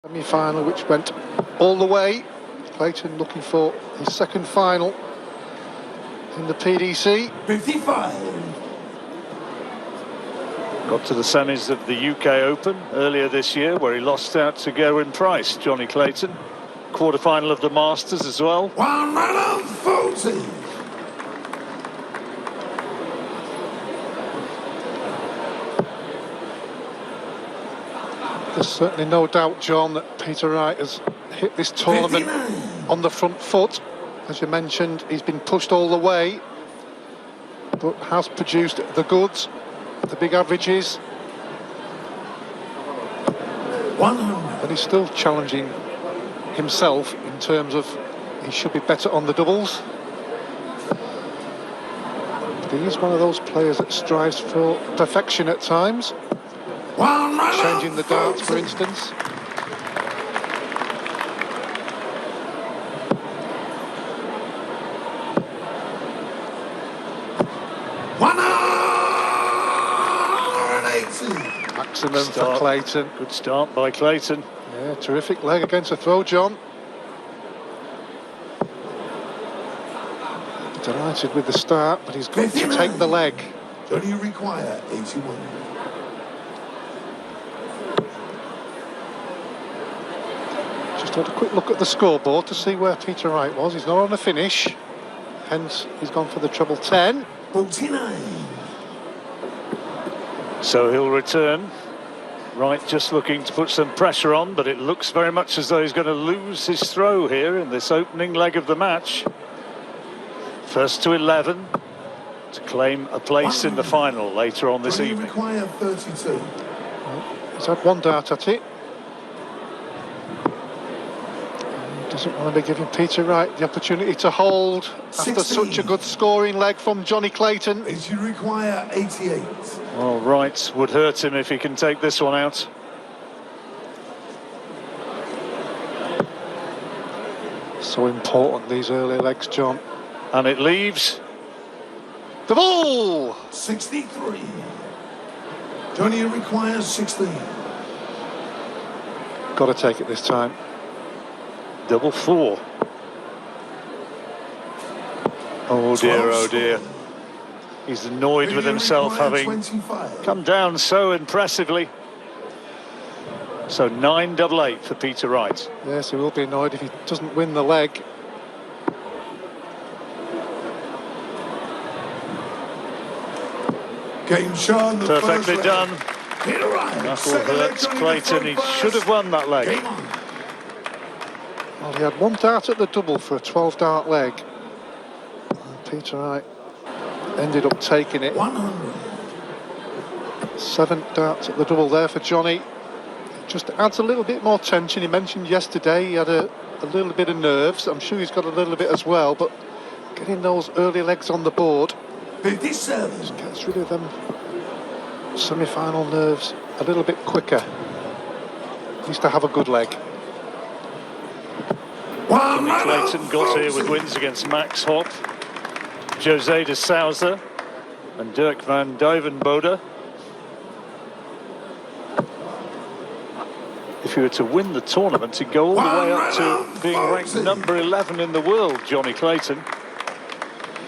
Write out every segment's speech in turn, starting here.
Semi-final which went all the way. Clayton looking for his second final in the PDC. 55. Got to the semis of the UK Open earlier this year, where he lost out to Gerwyn Price, Jonny Clayton. Quarter-final of the Masters as well. 140. There's certainly no doubt, John, that Peter Wright has hit this tournament 59. on the front foot. As you mentioned, he's been pushed all the way, but has produced the goods, the big averages. 100. But he's still challenging himself in terms of he should be better on the doubles. But he is one of those players that strives for perfection at times. Changing the darts, for instance. Maximum for Clayton. Good start by Clayton. Yeah, terrific leg against a throw, John. Delighted with the start, but he's got to take the leg. Jonny require 81. Just had a quick look at the scoreboard to see where Peter Wright was. He's not on a finish, hence he's gone for the treble 10. 49. So he'll return. Wright just looking to put some pressure on, but it looks very much as though he's going to lose his throw here in this opening leg of the match. First to 11 to claim a place in the final later on this evening. Require 32. He's had one dart at it. Doesn't want to be giving Peter Wright the opportunity to hold after 16. such a good scoring leg from Jonny Clayton. Is you require 88. Well, Wright would hurt him if he can take this one out. So important, these early legs, John. And it leaves the ball! 63. Jonny requires 16. Got to take it this time. double 4. Oh dear, oh dear. He's annoyed with himself having 25. come down so impressively. So 9-8 for Peter Wright. Yes, he will be annoyed if he doesn't win the leg. Game shown. Perfectly done. Peter Wright. That will hurt Clayton. He should have won that leg. Game on. Well, he had one dart at the double for a 12-dart leg. And Peter Wright ended up taking it. 100. 7 darts at the double there for Jonny. Just adds a little bit more tension. He mentioned yesterday he had a little bit of nerves. I'm sure he's got a little bit as well, but getting those early legs on the board 57. just gets rid of them semi-final nerves a little bit quicker. He needs to have a good leg. Jonny Clayton got here with wins against Max Hopp, Jose de Souza and Dirk van Duivenbode. If he were to win the tournament, he'd go all the way up to being ranked number 11 in the world, Jonny Clayton.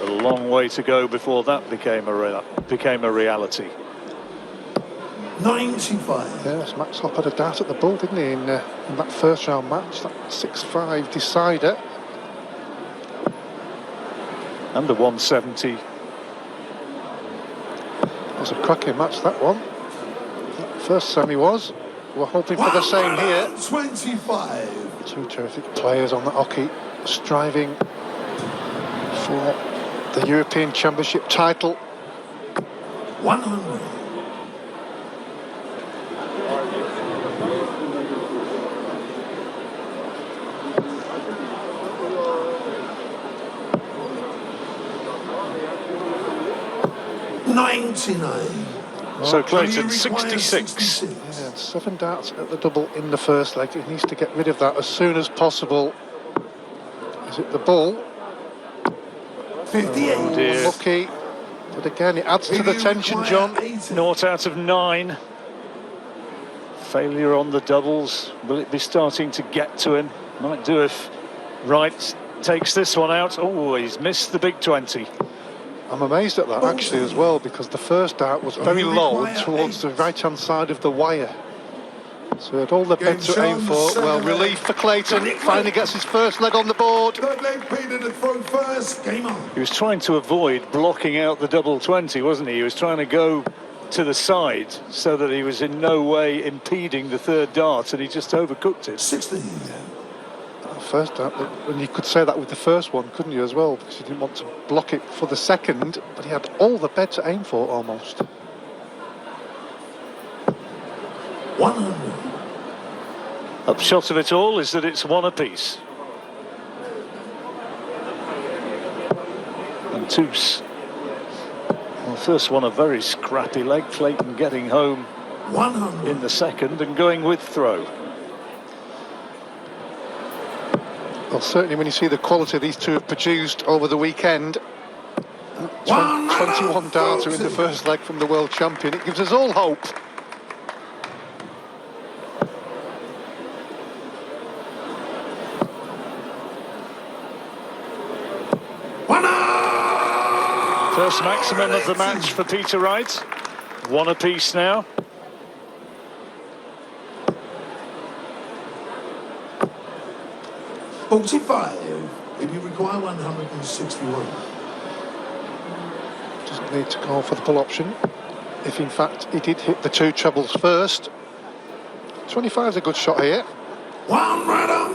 A long way to go before that became a reality. 95. Yes, Max Hopp had a dart at the bull, didn't he, in that first round match, that 6-5 decider. And the 170. It was a cracking match, that one. That first semi was. We're hoping for the same here. 25. Two terrific players on the hockey, striving for the European Championship title. 100. So Clayton 66. Yeah, 7 darts at the double in the first leg. He needs to get rid of that as soon as possible. Is it the ball? 58. Oh dear. Lucky. But again, it adds to the tension, John. 0 out of 9. Failure on the doubles. Will it be starting to get to him? Might do if Wright takes this one out. Oh, he's missed the big 20. I'm amazed at that actually as well, because the first dart was very low towards the right-hand side of the wire. So he had all the bed to aim for. Well, relief for Clayton. Finally gets his first leg on the board. Third leg, Peter to throw first. Game on. He was trying to avoid blocking out the double 20, wasn't he? He was trying to go to the side so that he was in no way impeding the third dart, and he just overcooked it. 16. First dart, and you could say that with the first one, couldn't you, as well? Because you didn't want to block it for the second, but he had all the bed to aim for, almost. 100. Upshot of it all is that it's one apiece. And Toos. Well, first one a very scrappy leg. Clayton getting home 100. in the second and going with throw. Well, certainly when you see the quality these two have produced over the weekend, 21 darter in the first leg from the world champion, it gives us all hope. First maximum of the match for Peter Wright. One apiece now. If you require 161. Doesn't need to go for the pull option. If in fact he did hit the two trebles first. 25 is a good shot here.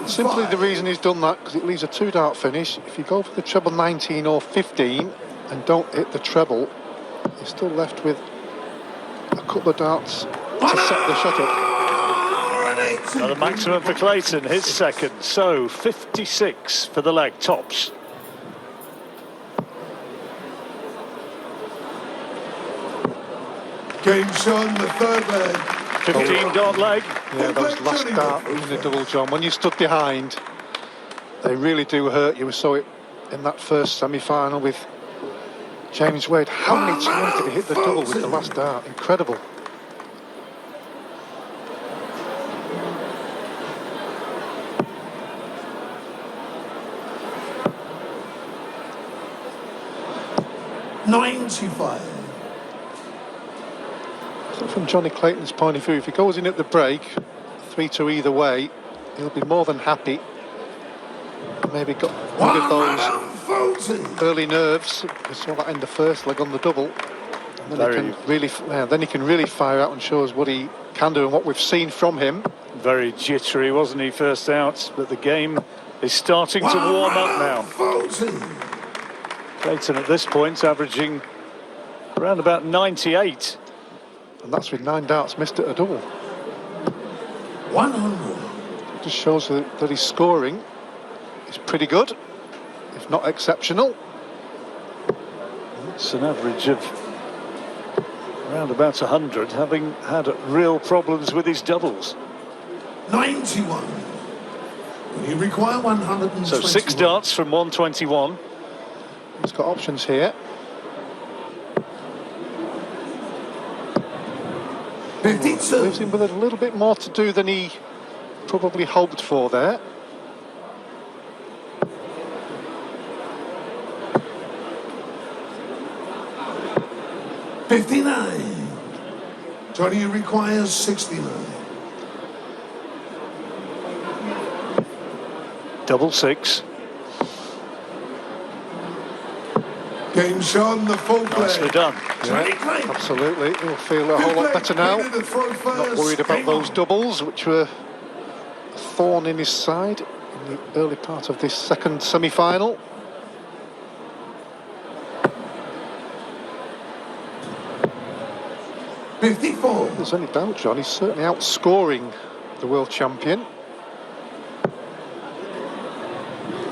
Simply the reason he's done that, because it leaves a two dart finish. If you go for the treble 19 or 15 and don't hit the treble, you're still left with a couple of darts to set the shot up. Another maximum for Clayton, his second. So 56 for the leg, tops. Game shown, the third leg. 15 dart leg. Yeah, those last dart in the double, John, when you stood behind, they really do hurt you. We saw it in that first semi-final with James Wade. How many times did he hit the double with the last dart? Incredible. So from Jonny Clayton's point of view, if he goes in at the break, 3-2 either way, he'll be more than happy. Maybe got rid of those early nerves. We saw that in the first leg on the double. And then he can really fire out and show us what he can do and what we've seen from him. Very jittery, wasn't he, first out? But the game is starting to warm up now. Clayton at this point averaging around about 98. And that's with 9 darts missed at a double. 100. Just shows that his scoring is pretty good, if not exceptional. It's an average of around about 100, having had real problems with his doubles. 91. You require 121. So 6 darts from 121. He's got options here. 52. Leaves him with a little bit more to do than he probably hoped for there. $59. Jonny requires 69. Double 6. Game shown, the full play. Nicely done. Yeah, absolutely. He'll feel a whole lot better now. Not worried about those doubles, which were a thorn in his side in the early part of this second semi-final. $54. There's any doubt, John, he's certainly outscoring the world champion.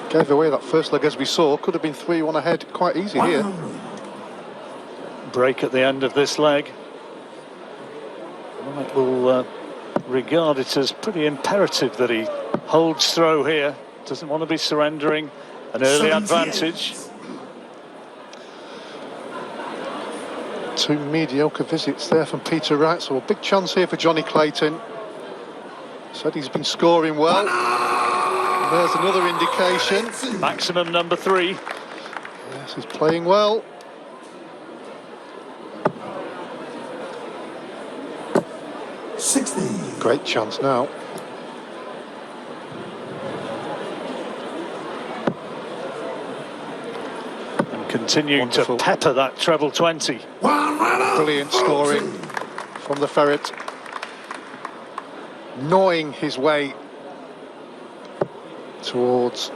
Gave away that first leg as we saw. Could have been 3-1 ahead quite easy here. Break at the end of this leg. Wright will regard it as pretty imperative that he holds throw here. Doesn't want to be surrendering an early advantage. 2 mediocre visits there from Peter Wright, so a big chance here for Jonny Clayton. Said he's been scoring well. And there's another indication. Maximum number 3. Yes, he's playing well. Great chance now. And continuing Wonderful. to pepper that treble 20. Brilliant scoring from the ferret. Gnawing his way towards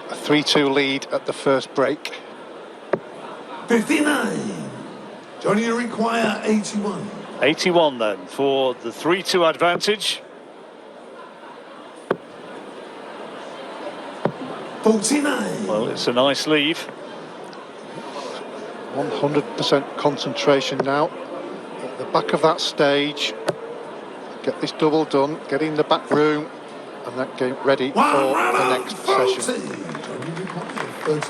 a 3-2 lead at the first break. 59. Jonny, you require 81. 81 then for the 3-2 advantage. 49. Well, it's a nice leave. 100% concentration now. At the back of that stage. Get this double done, get in the back room, and that game ready for the next session.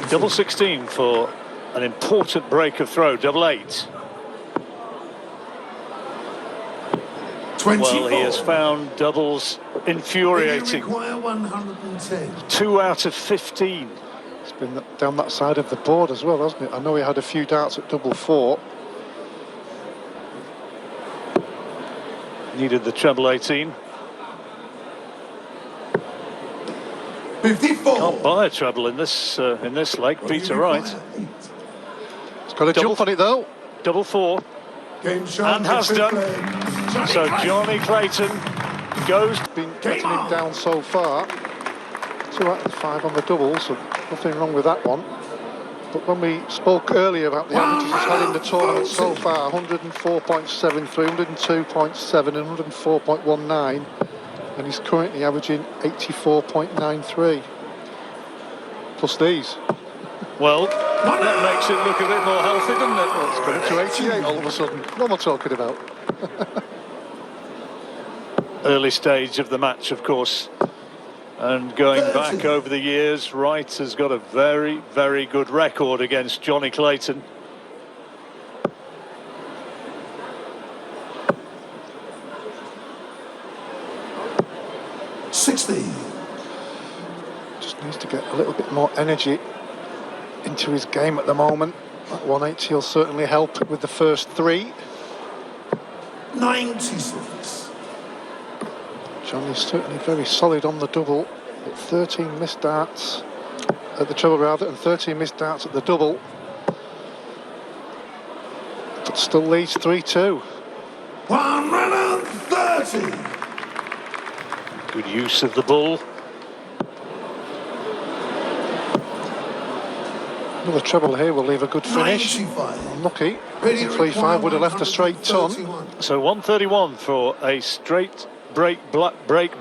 Double 16 for an important break of throw. Double 8. 24. Well, he has found doubles infuriating. You require 110. 2 out of 15. It's been down that side of the board as well, hasn't it? I know he had a few darts at double 4. Needed the treble 18. 54. Can't buy a treble in this leg. Peter Wright. He's got a jump on it though. Double 4. Game shot. And has done. So Jonny Clayton goes. Been getting him down so far. 2 out of 5 on the double, so nothing wrong with that one. But when we spoke earlier about the averages he's had in the tournament so far, 104.73, 102.7 and 104.19, and he's currently averaging 84.93. Plus these. Well, that makes it look a bit more healthy, doesn't it? Well, it's gone up to 88 all of a sudden. What am I talking about? Early stage of the match, of course. And going back over the years, Wright has got a very, very good record against Jonny Clayton. Just needs to get a little bit more energy into his game at the moment. That 180 will certainly help with the first 3. 96. Jonny's certainly very solid on the double, but 13 missed darts at the treble rather, and 13 missed darts at the double. But still leads 3-2. 130. Good use of the bull. Another treble here will leave a good finish. 95. Unlucky. 3-5 would have left a straight ton. So 131 for a straight break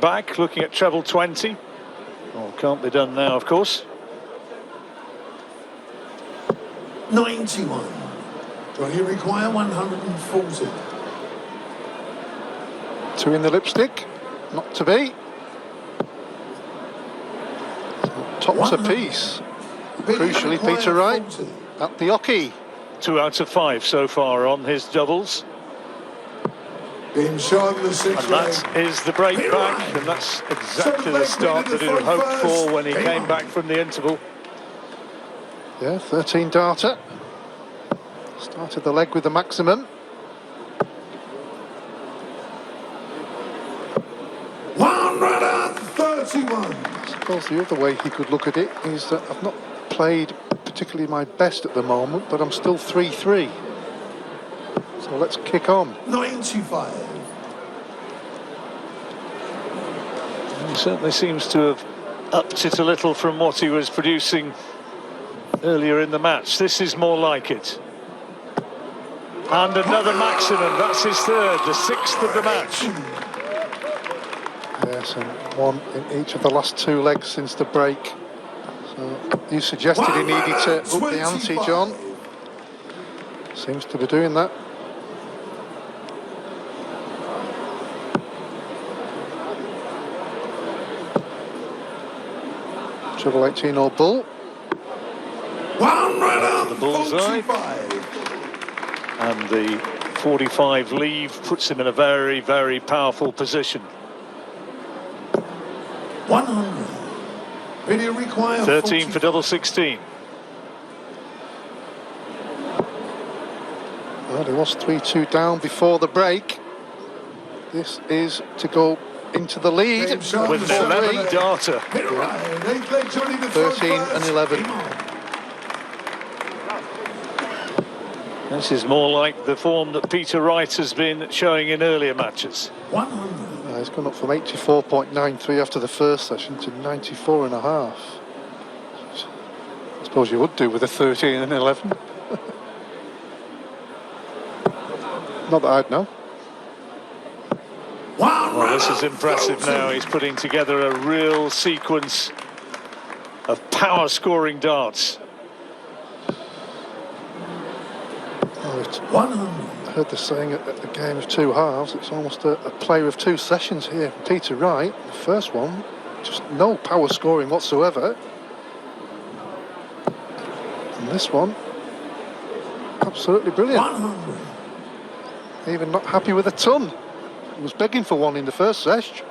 back, looking at treble 20. Oh, can't be done now, of course. 91. Do you require 140? 2 in the lipstick. Not to be. Tops a piece. Crucially, Peter Wright at the hockey. 2 out of 5 so far on his doubles. Being shown the 6th And that is the break back, and that's exactly the start that he had hoped for when he came back from the interval. Yeah, 13 darter. Started the leg with the maximum. 131. I suppose the other way he could look at it is that I've not played particularly my best at the moment, but I'm still 3-3. So let's kick on. 95. He certainly seems to have upped it a little from what he was producing earlier in the match. This is more like it. And another maximum. That's his 3rd, the 6th of the match. Yes, and 1 in each of the last 2 legs since the break. So you suggested he needed to up the ante, John. Seems to be doing that. Treble 18 or bull. The bullseye. And the 45 leave puts him in a very, very powerful position. 100. Video require 13 for 45. double 16. Well, it was 3-2 down before the break. This is to go into the lead. Game shot With for an 11 Wright. darter. Hit it right. Eighth leg, Jonny to throw 13 and first. 11. Game on. This is more like the form that Peter Wright has been showing in earlier matches. 100. He's gone up from 84.93 after the first session to 94.5. I suppose you would do with a 13 and 11. Not that I'd know. Well, this is impressive now. He's putting together a real sequence of power scoring darts. Oh, it's 100. I heard the saying at the game of two halves, it's almost a player of two sessions here. Peter Wright, the first one, just no power scoring whatsoever. And this one, absolutely brilliant. 100. Even not happy with a ton. He was begging for one in the first sesh.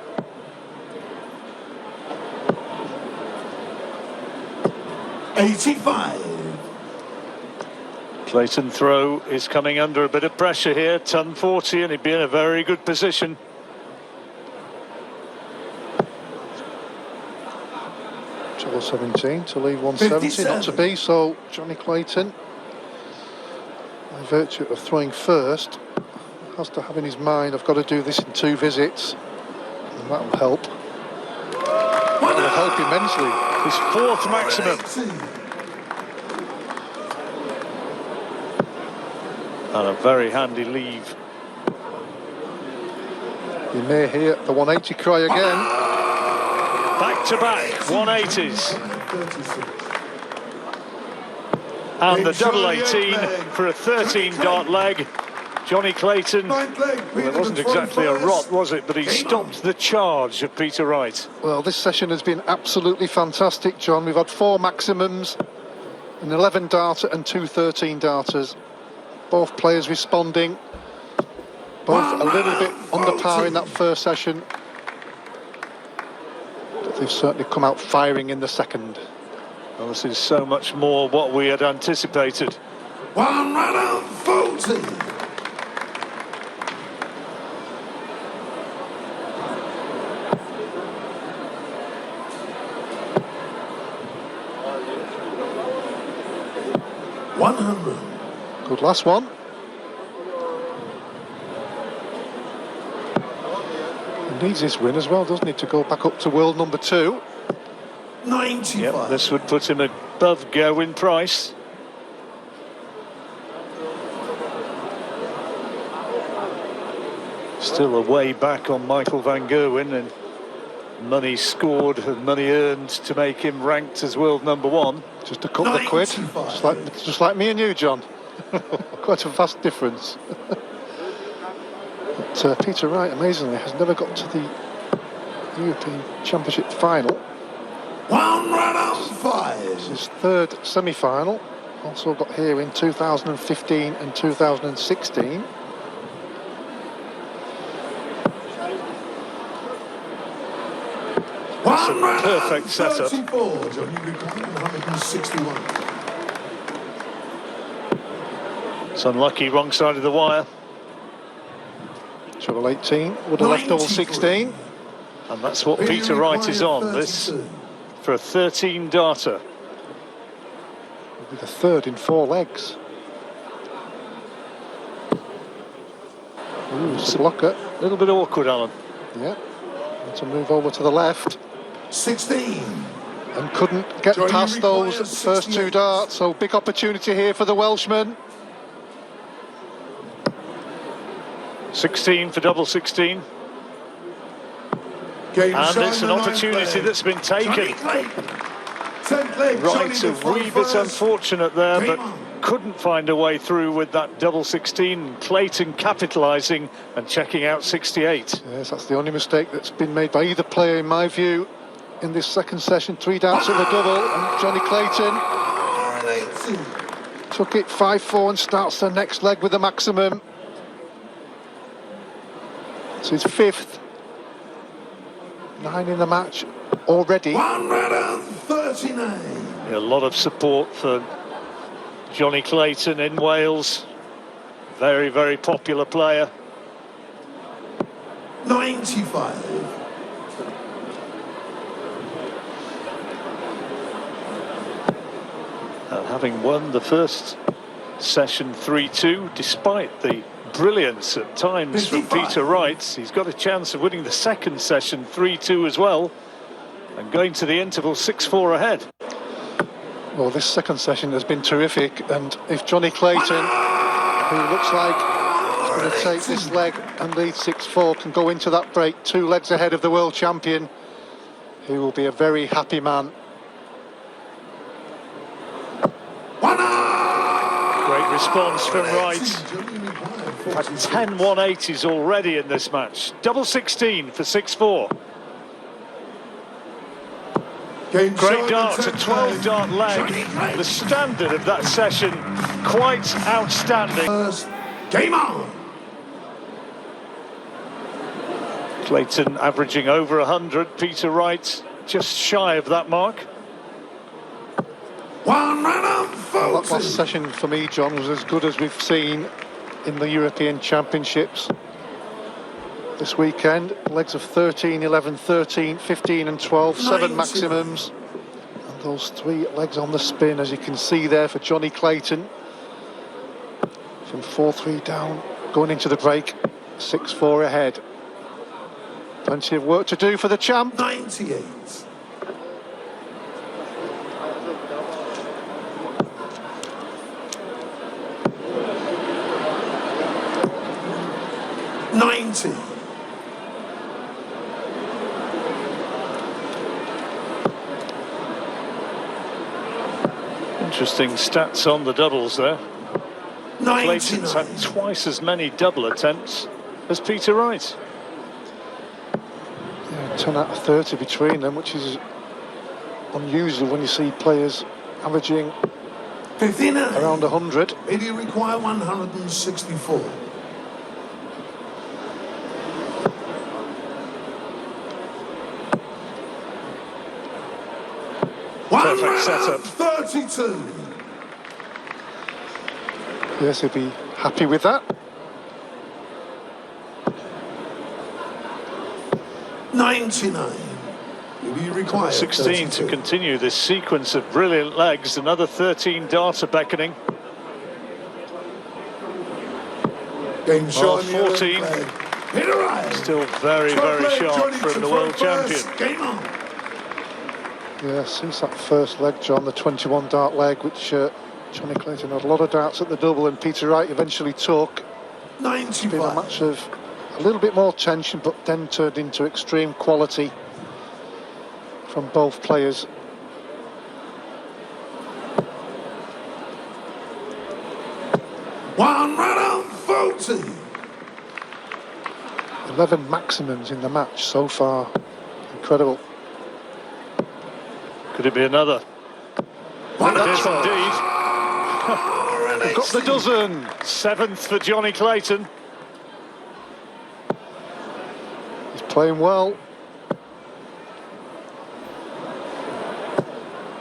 $85. Clayton throw is coming under a bit of pressure here. Ton 40, and he'd be in a very good position. Trouble 17 to leave 170, not to 57. be. So Jonny Clayton, by virtue of throwing first, has to have in his mind, I've got to do this in 2 visits, and that'll help. That'll help immensely. His 4th maximum. 80. And a very handy leave. You may hear the 180 cry again. Back to back 180s. 36. And the Big double Jonny 18 leg. for a 13 Jonny dart leg. Jonny Clayton. Ninth leg. Well, Peter it wasn't to throw exactly a first. rot, was it? But he Game stopped on. the charge of Peter Wright. Well, this session has been absolutely fantastic, John. We've had 4 maximums, an 11 darter and 2 13 darters. Both players responding. Both a little bit under par in that first session. But they've certainly come out firing in the second. Well, this is so much more what we had anticipated. 140. Good last one. He needs this win as well, doesn't he, to go back up to world number 2. 95. Yep, this would put him above Gerwyn Price. Still a way back on Michael van Gerwen, and money scored and money earned to make him ranked as world number 1. Just a couple of quid. 95. Just like me and you, John. Quite a vast difference. But Peter Wright, amazingly, has never got to the European Championship final. 105. It's his 3rd semi-final. Also got here in 2015 and 2016. That's a perfect setup. 34. Jonny required 161. It's unlucky, wrong side of the wire. Treble 18 would have left all 93. 16. And that's what Peter Wright is on, this, for a 13 darter. Will be the 3rd in 4 legs. Ooh, it's a blocker. A little bit awkward, Alan. Yeah. And to move over to the left. 16. And couldn't get Jonny past those requires first 2 68. darts. So big opportunity here for the Welshman. 16 for double 16. Game And shot it's in an the ninth opportunity leg. that's been Jonny taken. Clayton. 10th leg. Jonny Wright's to a throw wee bit first. unfortunate there, Game but on. couldn't find a way through with that double 16. Clayton capitalising and checking out 68. Yes, that's the only mistake that's been made by either player, in my view, in this second session. 3 darts at the double, and Jonny Clayton 180. took it 5-4 and starts the next leg with the maximum. It's his 5th. 9 in the match, already. 139. A lot of support for Jonny Clayton in Wales. Very, very popular player. 95. And having won the first session 3-2, despite the brilliance at times from 55. Peter Wright, he's got a chance of winning the second session 3-2 as well, and going to the interval 6-4 ahead. Well, this second session has been terrific, and if Jonny Clayton, who looks like he's going to take this leg and lead 6-4, can go into that break 2 legs ahead of the world champion, he will be a very happy man. Great response from Wright. Had 10 180s already in this match. Double 16 for 6-4. Great dart, a 12-dart leg. The standard of that session, quite outstanding. Game on. Clayton averaging over 100. Peter Wright just shy of that mark. One run on Well, that last session for me, John, was as good as we've seen in the European Championships this weekend. Legs of 13, 11, 13, 15 and 12, 7 maximums. And those 3 legs on the spin, as you can see there for Jonny Clayton. From 4-3 down, going into the break, 6-4 ahead. Plenty of work to do for the champ. 98. Interesting stats on the doubles there. Clayton's had twice as many double attempts as Peter Wright. Yeah, 10 out of 30 between them, which is unusual when you see players averaging 59. around 100. Maybe you require 164. Perfect setup. 32. Yes, he'll be happy with that. 99. Maybe you require 16 to continue this sequence of brilliant legs. Another 13 darts are beckoning. Game Well, shot. 14. Hit a right. Still very, very sharp from the world champion. Game on. Yeah, since that first leg, John, the 21 dart leg, which Jonny Clayton had a lot of darts at the double and Peter Wright eventually took. It's been a 95. match of a little bit more tension, but then turned into extreme quality from both players. One run on 40. 11 maximums in the match so far. Incredible. Could it be another? One It is on indeed. We've got the dozen. 7th for Jonny Clayton. He's playing well.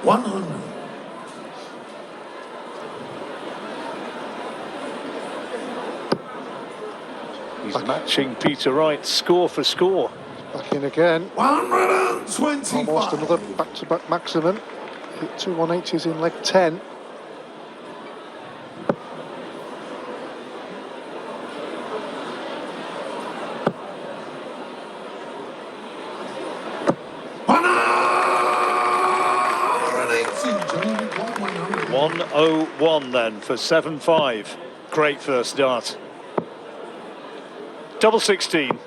100. He's matching Peter Wright score for score. Back in again. 125. Almost another back-to-back maximum. Hit 2 180s in leg 10. One 101 then for 7-5. Great first dart. Double 16.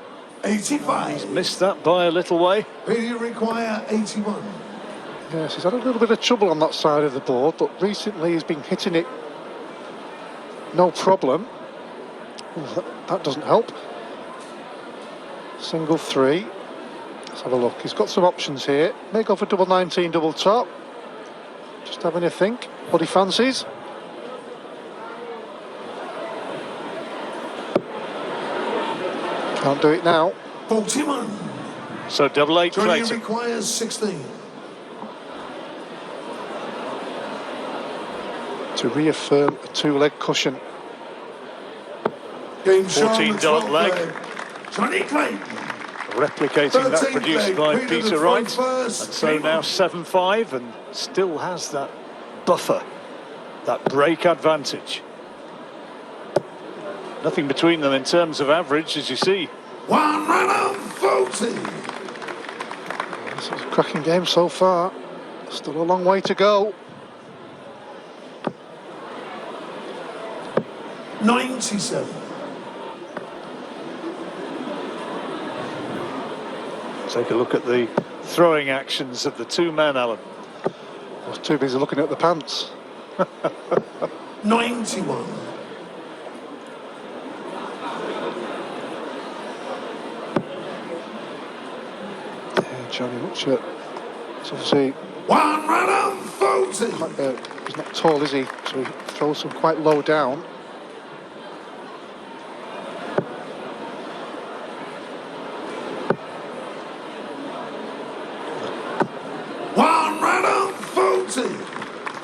85. Missed that by a little way. Maybe you require 81. Yes, he's had a little bit of trouble on that side of the board, but recently he's been hitting it no problem. Ooh, that doesn't help. Single 3. Let's have a look. He's got some options here. May go for double 19, double top. Just having a think what he fancies. Can't do it now. 41. So double 8 Jonny Clayton. requires 16. To reaffirm a two-leg cushion. Game show on 14 the dart 12th leg. Jonny Clayton. Replicating that 13th produced leg, by Peter Peter the Wright. throw first. And so Game now on. 7-5 and still has that buffer, that break advantage. Nothing between them in terms of average, as you see. 1 run of 40. This is a cracking game so far. Still a long way to go. 97. Take a look at the throwing actions of the two men, Alan. I was too busy looking at the pants. 91. Yeah, Jonny, watch it. It's obviously 1 run of 40. he's not tall, is he? So he throws them quite low down.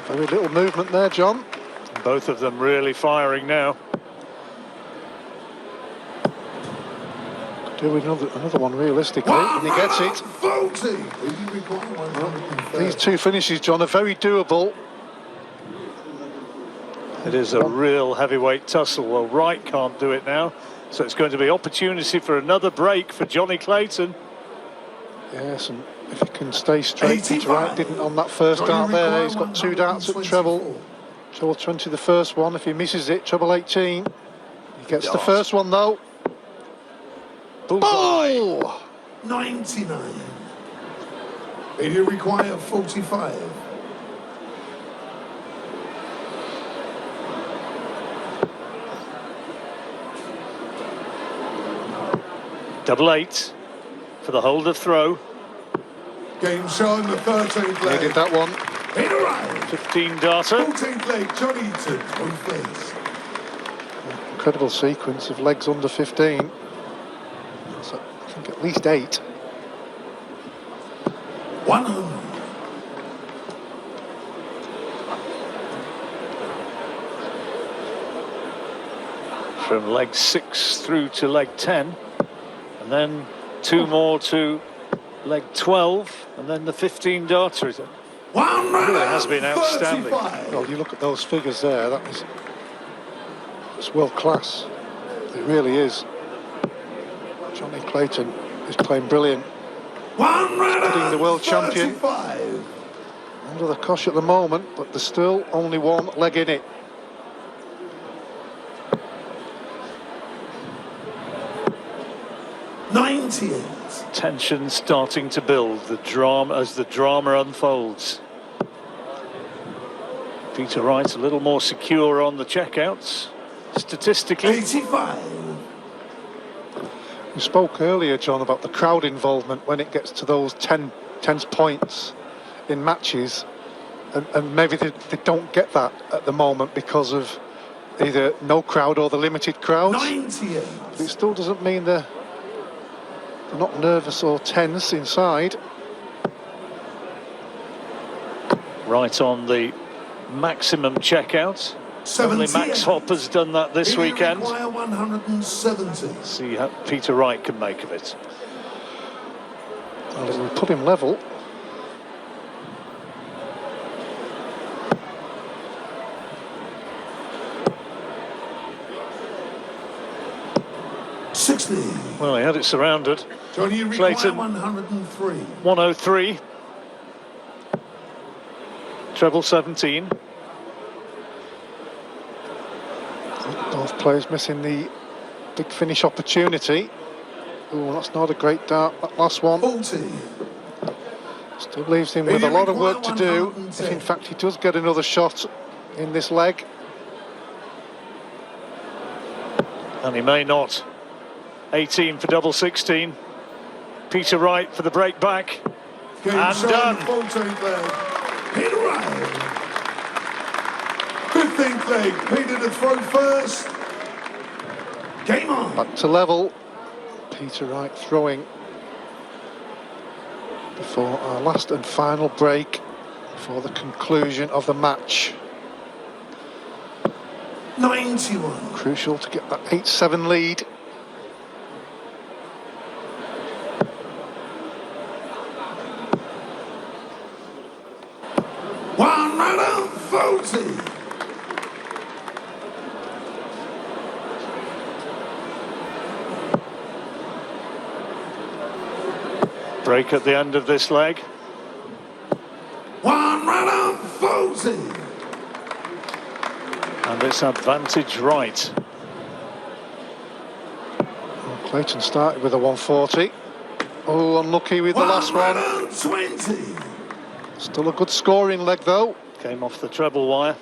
Very little movement there, John. Both of them really firing now. Could do with another one realistically, and he gets it. 40. These two finishes, John, are very doable. It is a real heavyweight tussle. Well, Wright can't do it now, so it's going to be opportunity for another break for Jonny Clayton. Yes, and if he can stay straight, 85. Peter Wright didn't on that first dart there. He's got 2 darts at treble. Treble 20 the first one. If he misses it, treble 18. He gets the first one though. Bullseye. 99. You require 45. Double 8 for the hold of throw. Game showing the 13th He leg. did that one. Peter Wright. 15 darter. 14th leg, Jonny to both legs. Incredible sequence of legs under 15. So I think at least 8. 100. From leg 6 through to leg 10. And then 2 more to leg 12. And then the 15 darter. It 1 really has been outstanding. 35. Well, you look at those figures there, it's world class. It really is. Jonny Clayton is playing brilliant. 1 putting the world champion 35. under the cosh at the moment, but there's still only one leg in it. Tension starting to build, the drama as the drama unfolds. Peter Wright a little more secure on the checkouts, statistically. 85. We spoke earlier, John, about the crowd involvement when it gets to those tense points in matches, and maybe they don't get that at the moment because of either no crowd or the limited crowds. 98. But it still doesn't mean they're not nervous or tense inside. Right on the maximum checkout. Only Max Hopper's done that this weekend. 170. See how Peter Wright can make of it. Well, it will put him level. Well, he had it surrounded. Jonny, you require Clayton. 103. 103. Treble 17. Both players missing the big finish opportunity. Oh, that's not a great dart, that last one. 40. Still leaves him with a lot of work to do, if in fact he does get another shot in this leg. And he may not. 18 for double 16. Peter Wright for the break back. Game And shown, done. 14th leg. Peter Wright. 15th leg. Peter to throw first. Game on. Back to level. Peter Wright throwing. before our last and final break for the conclusion of the match. 91. Crucial to get that 8-7 lead. $140. Break at the end of this leg. 140. And it's advantage Wright. Clayton started with a 140. Oh, unlucky with the last one. 120. Still a good scoring leg though. Came off the treble wire.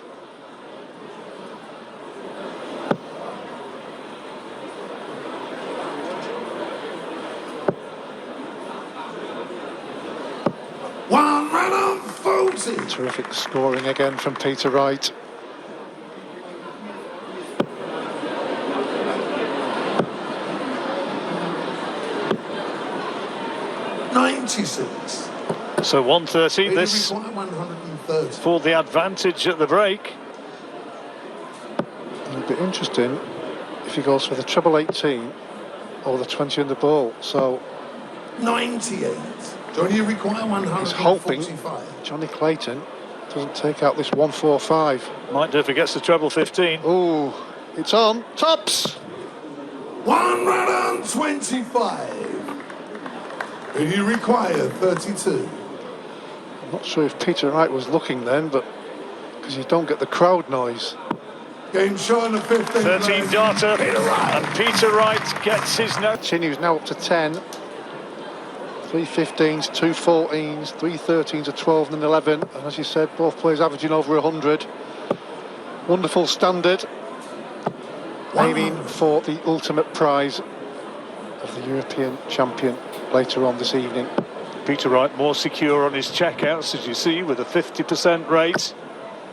Terrific scoring again from Peter Wright. $96. So 130, They this require 130. for the advantage at the break. It'll be interesting if he goes for the treble 18 or the 20 in the ball. So 98. Jonny, you require he's hoping 145. Jonny Clayton doesn't take out this 145. Might do if he gets the treble 15. Oh, it's on. Tops! 125. And you require 32. I'm not sure if Peter Wright was looking then, but because you don't get the crowd noise. Game showing the 15. 13 darter, Peter Wright. and Peter Wright gets his note. Continues now up to 10. 3 15s, 2 14s, 3 13s, a 12 and an 11. And as you said, both players averaging over 100. Wonderful standard. Aiming for the ultimate prize of the European champion later on this evening. Peter Wright more secure on his checkouts, as you see, with a 50% rate.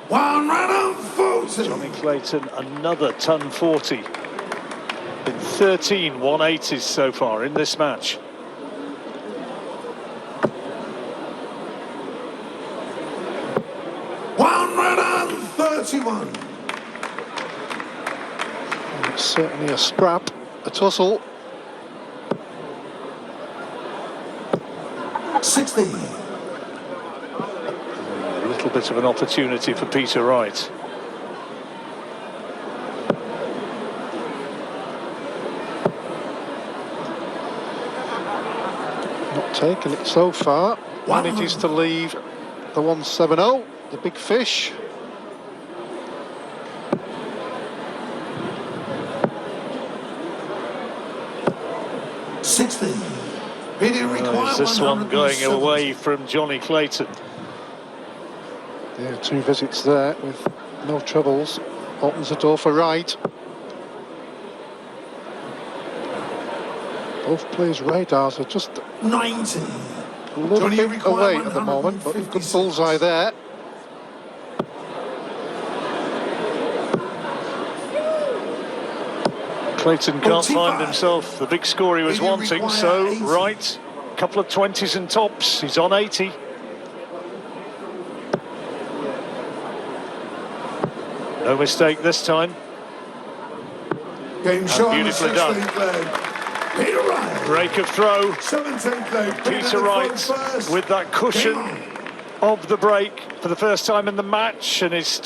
140. Jonny Clayton, another ton 40. In 13 180s so far in this match. $131. It's certainly a scrap, a tussle. 60. A little bit of an opportunity for Peter Wright. Not taken it so far. Manages to leave the 170, the big fish. $60. Is this one going away from Jonny Clayton? Yeah, 2 visits there with no troubles. Opens the door for Wright. Both players' radars are just 90. a little Jonny, bit require away at the moment, but a good 156. bullseye there. Clayton can't 45. find himself the big score he was Did you wanting, require so 80? Wright, a couple of 20s and tops, he's on 80. No mistake this time. Game showing the beautifully done. 16th leg. Peter Wright. Break of throw. 17th leg. Peter Wright with that cushion Game of the break for the first time in the match, and is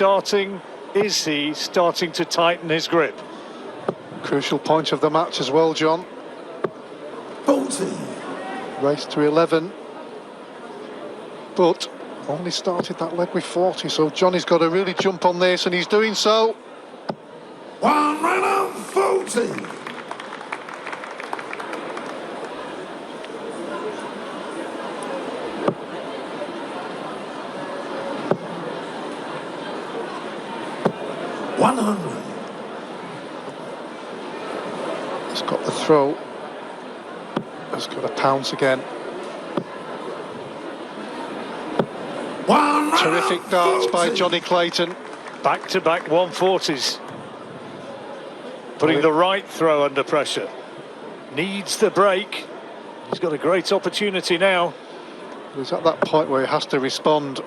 he starting to tighten his grip? Crucial point of the match as well, John. 40. Race to 11. But only started that leg with 40, so Johnny's got to really jump on this, and he's doing so. 140. $100. He's got the throw. He's got a pounce again. Terrific darts by Jonny Clayton. Back-to-back 140s. Putting the right throw under pressure. Needs the break. He's got a great opportunity now. He's at that point where he has to respond.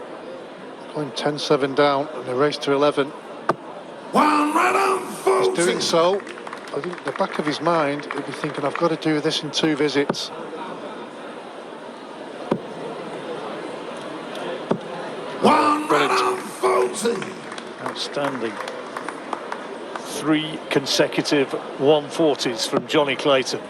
Going 10-7 down and a race to 11. One run on He's 40. doing so. I think the back of his mind, he'll be thinking, I've got to do this in 2 visits. One Got run it. on 40. Outstanding. 3 consecutive 140s from Jonny Clayton.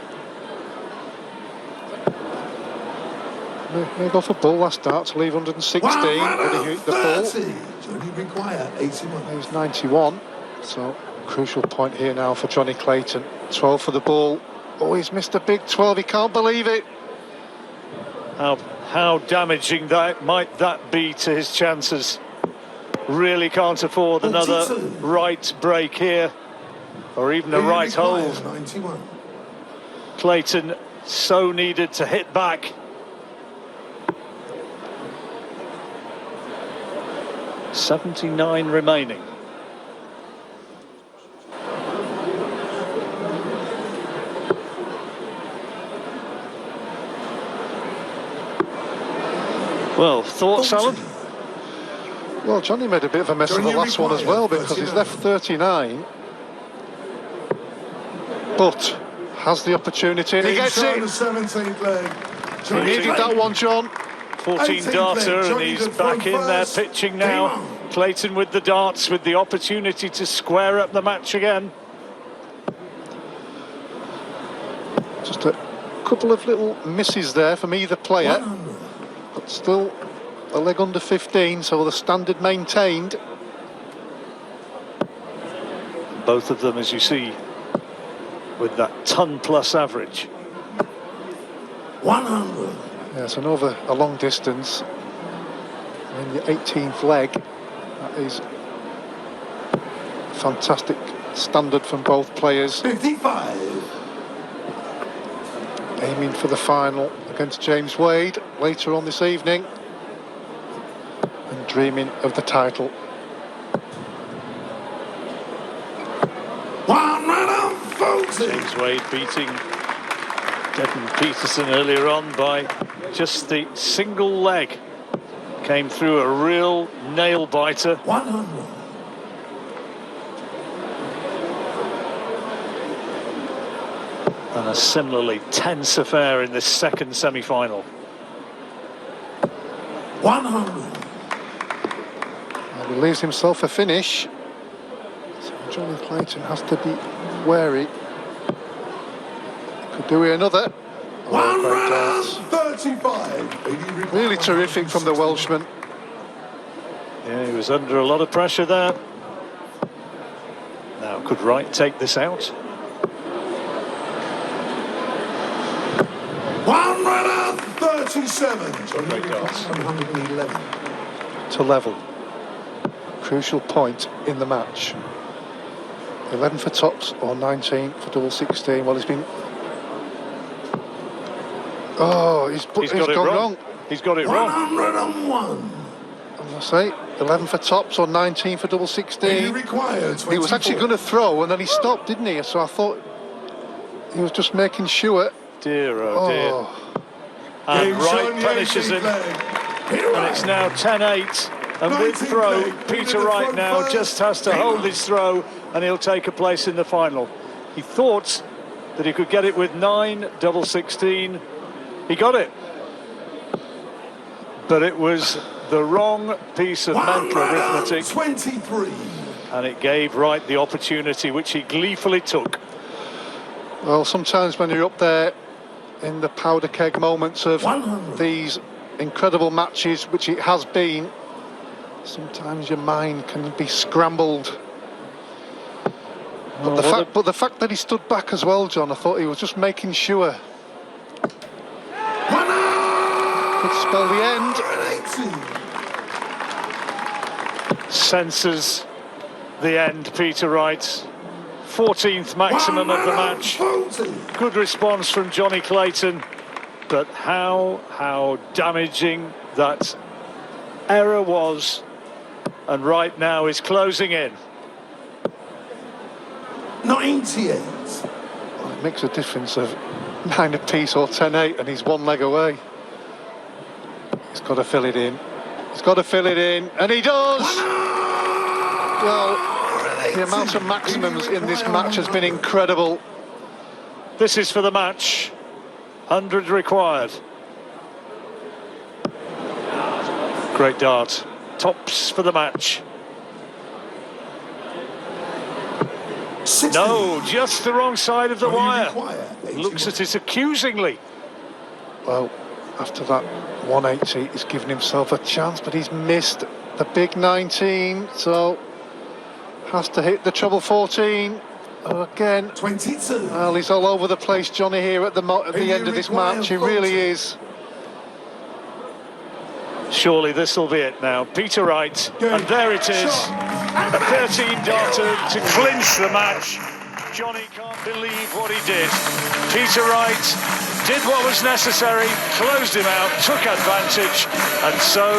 May go for ball last start to leave 116, One run but he on hit the ball. 30. Jonny require 81. He's 91, so crucial point here now for Jonny Clayton. 12 for the ball. Oh, he's missed a big 12, he can't believe it. How damaging might that be to his chances? Really can't afford another 42. right break here, or even a He right requires hold. 91. Clayton so needed to hit back. .79 remaining. Well, thoughts, Alan? Well, Jonny made a bit of a mess of the Jonny last one as well, required because he's 39. left 39, but has the opportunity and he gets Inside it. the 17th leg. He Jonny needed that Clayton. one, John. 14 18th darter, leg, and Jonny he's to back throw in there first. pitching now. Game on. Clayton with the darts, with the opportunity to square up the match again. Just a couple of little misses there from either player, 100. but still a leg under 15, so the standard maintained. Both of them, as you see, with that ton-plus average. 100. Yes, and over a long distance, and in your 18th leg, that is fantastic standard from both players. 55. Aiming for the final against James Wade later on this evening, and dreaming of the title. One run on 40. James Wade beating Devon Peterson earlier on by just the single leg. Came through a real nail-biter. 100. And a similarly tense affair in this second semi-final. 100. And he leaves himself a finish, so Jonny Clayton has to be wary. Could do it another. One great run darts. on 35. Really terrific from the Welshman. Yeah, he was under a lot of pressure there. Now, could Wright take this out? One run on 37. Great darts. 111. To level. Crucial point in the match. 11 for tops or 19 for double 16. Well, he's been... Oh, he's He's got it gone wrong. wrong. He's got it wrong. 101. As I say, 11 for tops or 19 for double He 16. required 24. He was actually going to throw and then he stopped, didn't he? So I thought he was just making sure. Dear, oh dear. Oh, And Game Wright shown the punishes 18th him. leg. Peter And it's Wright. now 10-8. And with 19th throw, leg. Peter Into Wright the now front just has to first. hold his throw and he'll take a place in the final. He thought that he could get it with 9 double 16. He got it. But it was the wrong piece of One mental run on arithmetic, 23. and it gave Wright the opportunity, which he gleefully took. well, sometimes when you're up there in the powder keg moments of 100. these incredible matches, which it has been, sometimes your mind can be scrambled. But, the fact that he stood back as well, John, I thought he was just making sure. Could spell the end. 180. Senses the end, Peter Wright. 14th maximum of the match. 40. Good response from Jonny Clayton, but how damaging that error was. And Wright now is closing in. 98. Well, it makes a difference of 9 apiece or 10-8, and he's one leg away. He's got to fill it in. He's got to fill it in, and he does! Well, the amount of maximums in this match has been incredible. This is for the match. 100 required. Great dart. Tops for the match. 60. No, just the wrong side of the What do you wire. require? 81. Looks at it accusingly. Well, after that 180, he's given himself a chance, but he's missed the big 19, so has to hit the treble 14 again. 22. Well, he's all over the place, Jonny, here at the end of this match. He really is. Surely this will be it now. Peter Wright, and there it is. A 13-darter to clinch the match. Jonny can't believe what he did. Peter Wright did what was necessary, closed him out, took advantage, and so